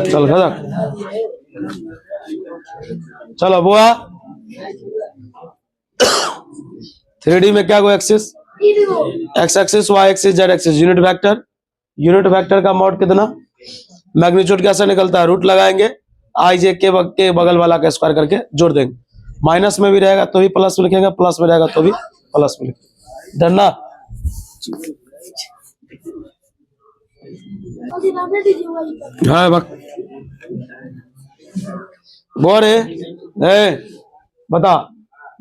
चल खदक चलो बुआ 3D में क्या को axis X axis Y axis Z axis unit vector का मॉड कितना मैग्नीट्यूड कैसे निकलता है रूट लगाएंगे आई जे के बगल वाला का स्क्वायर करके जोड़ देंगे माइनस में भी रहेगा तो भी प्लस में लिखेंगे प्लस में रहेगा तो भी प्लस में लिखेंगे डन ना हाँ बोरे बता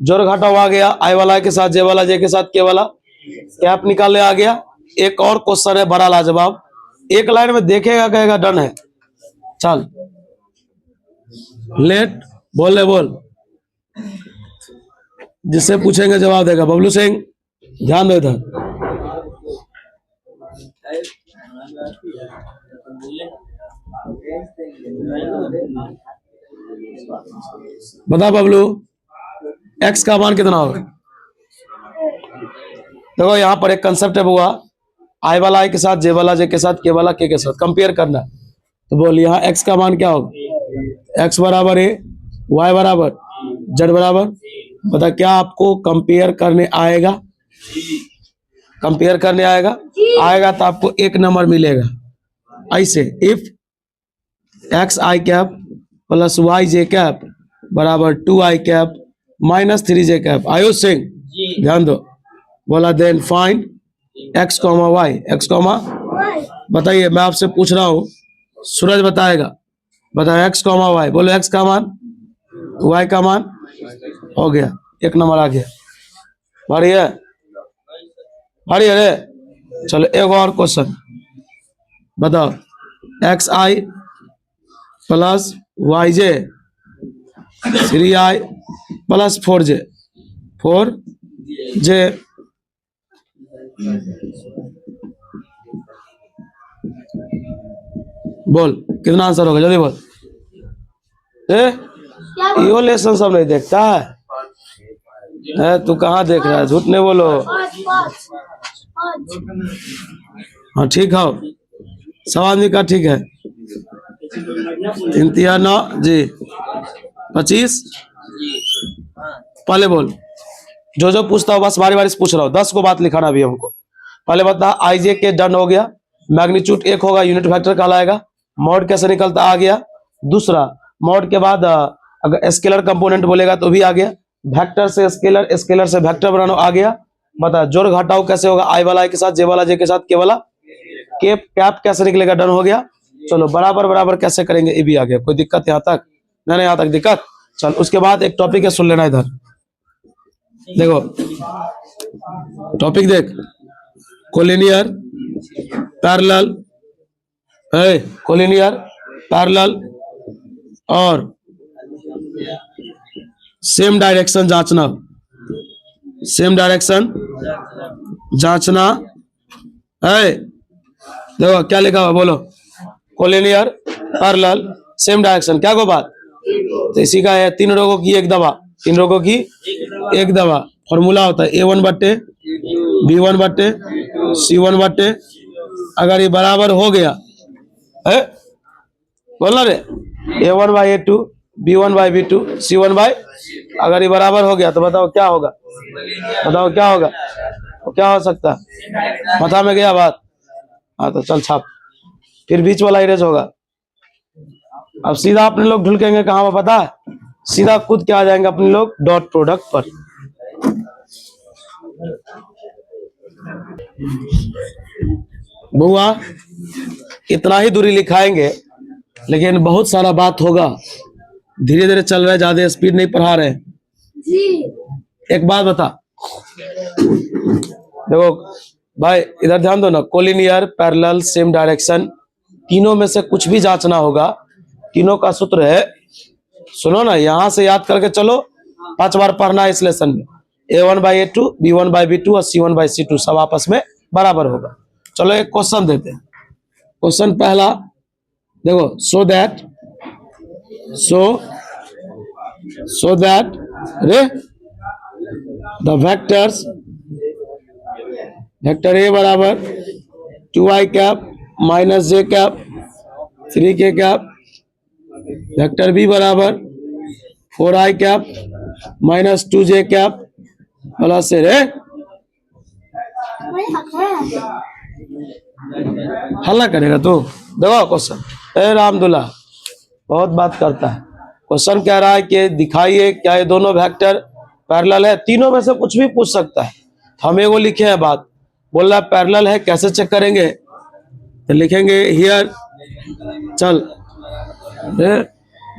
जोड़ घटाव आ गया आई वाला के साथ जे वाला जे के साथ के वाला कैप निकालने आ गया एक और क्वेश्चन है बड़ा लाजवाब एक लाइन में देखेगा कहेगा डन है चल लेट बोल जिससे पूछेंगे जवाब देगा बबलू सिंह ध्यान दो इधर बता बबलू एक्स का मान कितना होगा देखो यहाँ पर एक कंसेप्ट है बुआ आई वाला आई के साथ जे वाला जे के साथ के वाला के साथ कंपेयर करना तो बोल यहाँ एक्स का मान क्या होगा एक्स बराबर ए वाई बराबर जेड बराबर बता क्या आपको कंपेयर करने आएगा आएगा तो आपको एक नंबर मिलेगा ऐसे if X I cap plus Y J cap बराबर 2 I cap minus 3 J cap Ayush Singh ध्यान दो बोला then find X comma Y बताइए मैं आपसे पूछ रहा हूँ सूरज बताएगा बताओ एक्स कॉमा वाई बोलो एक्स का मान वाई का मान हो गया एक नंबर आ गया भारी है चलो एक और क्वेश्चन बताओ एक्स आई प्लस वाई जे 3i प्लस 4j बोल कितना आंसर होगा जल्दी बोल यो लेसन सब नहीं देखता है तू कहाँ देख रहा है झूठ नहीं बोलो हाँ ठीक है सब आदमी का ठीक है 3 3 9 जी 25 पहले बोल जो पूछता हो बस बारी बारी से पूछ रहा हूँ 10 को बात लिखाना भी हमको पहले बता आई जे के डन हो गया मैग्नीट्यूड 1 होगा यूनिट वेक्टर कहलाएगा मॉड कैसे निकलता आ गया दूसरा मॉड के बाद अगर स्केलर कंपोनेंट बोलेगा तो भी आ गया वेक्टर से स्केलर से वेक्टर बनाना आ गया बता जोड़ घटाव कैसे होगा आई वाला आई के साथ जे वाला जे के साथ के वाला कैप कैसे निकलेगा डन हो गया चलो बराबर कैसे करेंगे ये भी आ गया कोई दिक्कत यहाँ तक नहीं यहाँ तक दिक्कत चल उसके बाद एक टॉपिक है सुन लेना इधर देखो टॉपिक देख कोलिनियर पैरेलल और सेम डायरेक्शन जांचना है देखो क्या लिखा हुआ बोलो कोलिनियर पैरेलल सेम डायरेक्शन क्या को बात तो इसी का है 3 रोगों की एक दवा फॉर्मूला होता है A1 बट्टे B1 बट्टे C1 बट्टे अगर ये बराबर हो गया है बोलना रे A1 by A2 B1 by B2 C1 by अगर ये बराबर हो गया तो बताओ क्या होगा तो क्या हो सकता है माथा में गया बात हाँ तो चल छाप फिर बीच वाला इरेज होगा अब सीधा अपने लोग ढुलकेंगे कहाँ पर पता है सीधा खुद क्या आ जाएंगे अपने लोग डॉट प्रोडक्ट पर बुआ इतना ही दूरी लिखाएंगे लेकिन बहुत सारा बात होगा धीरे धीरे चल रहा है ज्यादा स्पीड नहीं पढ़ा रहे जी। एक बात बता देखो भाई इधर ध्यान दो ना कोलिनियर पैरेलल सेम डायरेक्शन तीनों में से कुछ भी जांचना होगा तीनों का सूत्र है सुनो ना यहां से याद करके चलो 5 बार पढ़ना है इस लेसन में A1 by A2 B1 by B2 और C1 बाई C2 सब आपस में बराबर होगा चलो एक क्वेश्चन देते हैं क्वेश्चन पहला देखो so that the vector A बराबर 2i cap minus j cap 3k cap vector B बराबर 4i cap minus 2j cap plus से रे हल्ला करेगा तू। देखो क्वेश्चन, ए रामदुल्ला बहुत बात करता है। क्वेश्चन कह रहा है कि दिखाइए क्या ये दोनों वेक्टर पैरेलल है। तीनों में से कुछ भी पूछ सकता है। हम एगो लिखे हैं बात, बोल रहा है पैरेलल है, कैसे चेक करेंगे? तो लिखेंगे हियर, चल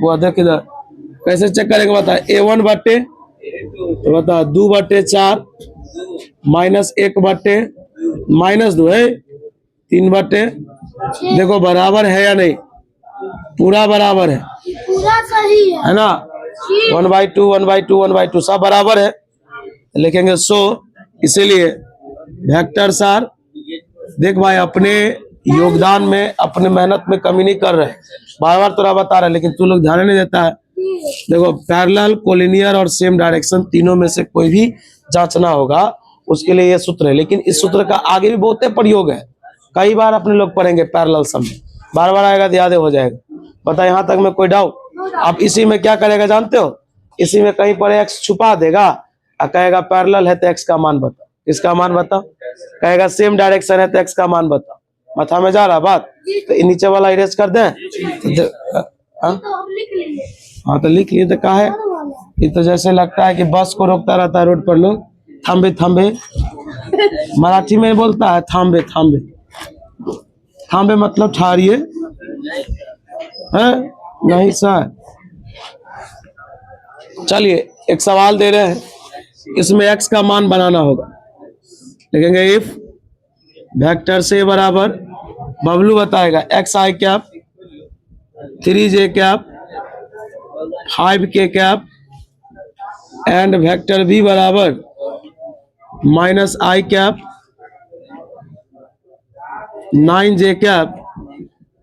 वो देख इधर, कैसे चेक करेंगे बता। A1 बटे तो बता 2/4 माइनस 1/, माइनस 2 है 3/, देखो बराबर है या नहीं? पूरा बराबर है, पूरा सही है ना? 1/2 1/2 1/2 सब बराबर है। लिखेंगे सो, इसीलिए वेक्टर्स आर, देख भाई अपने योगदान में अपने मेहनत में कमी नहीं कर रहे, बार बार तोरा बता रहे लेकिन तू लोग ध्यान नहीं देता है। देखो पैरेलल, कोलिनियर और सेम डायरेक्शन तीनों में से कोई भी जांचना होगा, उसके लिए ये सूत्र है। लेकिन इस सूत्र का आगे भी बहुत प्रयोग है, कई बार अपने लोग पढ़ेंगे पैरेलल सम में, बार बार आएगा तो याद हो जाएगा। बता यहाँ तक में कोई डाउट? अब इसी में क्या करेगा जानते हो? इसी में कहीं पर x छुपा देगा और कहेगा पैरेलल है तो x का मान बताओ। इसका मान बताओ, कहेगा सेम डायरेक्शन है तो x का मान बताओ। माथा में जा रहा बात? तो नीचे वाला इरेज कर दें हाँ तो लिख लिए तो क्या है, ये तो जैसे लगता है कि बस को रोकता रहता है रोड पर लोग, थांबे थांबे, मराठी में बोलता है थांबे थांबे। थांबे मतलब ठहरिए, है नहीं सर? चलिए एक सवाल दे रहे हैं, इसमें x का मान बनाना होगा। लिखेंगे इफ वेक्टर से बराबर, बबलू बताएगा xi cap 3j cap 5k cap and vector b बराबर -i cap 9j cap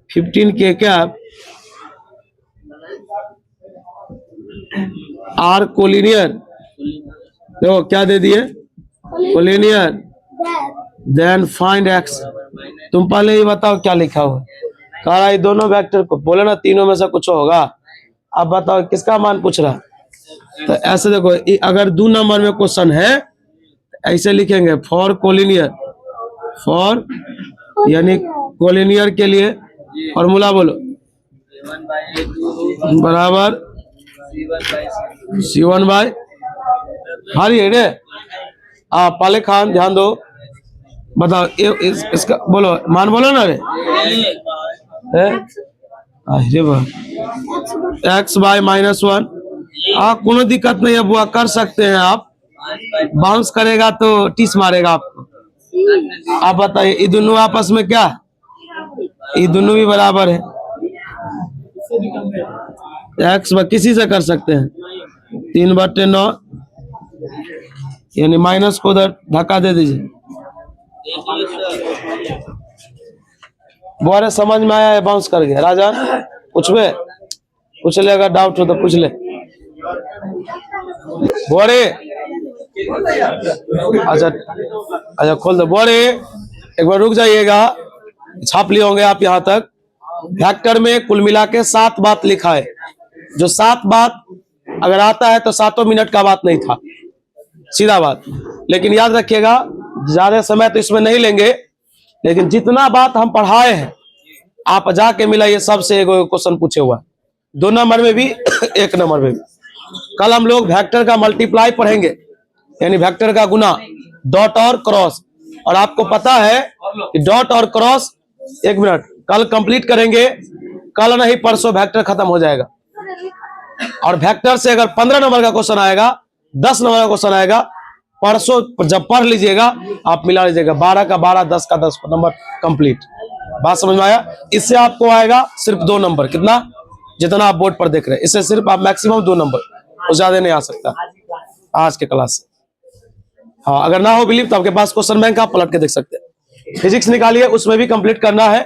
15k cap are collinear. देखो क्या दे दिए, कोलिनियर, देन फाइंड x। तुम पहले ही बताओ क्या लिखा हुआ। कह रहा है दोनों वेक्टर को, बोले ना तीनों में से कुछ होगा। अब बताओ किसका मान पूछ रहा। तो ऐसे देखो, अगर 2 नंबर में क्वेश्चन है ऐसे लिखेंगे फॉर कोलिनियर, फॉर यानी कोलिनियर के लिए फॉर्मूला बोलो, बराबर C1 बाय हारी है रे। पाले खान ध्यान दो, बताओ इसका बोलो मान बोलो ना रे, x बाय -1। कोनो दिक्कत नहीं है बुआ, कर सकते हैं आप। बाउंस करेगा तो टीस मारेगा आपको। आप बताइए ये दोनों आपस में क्या, ये दोनों भी बराबर है। x किसी से कर सकते हैं 3/9, यानी माइनस को उधर धक्का दे दीजिए। बोरे समझ में आया है, बाउंस कर गया। राजा पूछ ले, अगर डाउट हो तो पूछ ले। बोरे अच्छा खोल दो। बोरे एक बार रुक जाइएगा, छाप लिए होंगे आप यहाँ तक। वेक्टर में कुल मिला के 7 बात लिखा है। जो 7 बात अगर आता है तो 7 मिनट का बात नहीं था, सीधा बात। लेकिन याद रखिएगा ज्यादा समय तो इसमें नहीं लेंगे, लेकिन जितना बात हम पढ़ाए हैं आप जाके मिलाइए, सबसे एक क्वेश्चन पूछे हुआ 2 नंबर में भी 1 नंबर में भी। कल हम लोग वेक्टर का मल्टीप्लाई पढ़ेंगे, यानी वेक्टर का गुना, डॉट और क्रॉस। और आपको पता है कि डॉट और क्रॉस, 1 मिनट, कल कंप्लीट करेंगे। कल नहीं परसों वेक्टर खत्म हो जाएगा। और वेक्टर से अगर 15 नंबर का क्वेश्चन आएगा, 10 नंबर का क्वेश्चन आएगा, परसों जब पढ़ लीजिएगा आप मिला लीजिएगा, 12 का 12 10 का 10 नंबर कंप्लीट। बात समझ में आया? इससे आपको आएगा सिर्फ 2 नंबर, कितना जितना आप बोर्ड पर देख रहे हैं, इससे सिर्फ आप मैक्सिमम 2 नंबर, और ज्यादा नहीं आ सकता आज के क्लास से। हाँ अगर ना हो बिलीव तो आपके पास क्वेश्चन बैंक आप पलट के देख सकते हैं। फिजिक्स निकालिए, उसमें भी कंप्लीट करना है।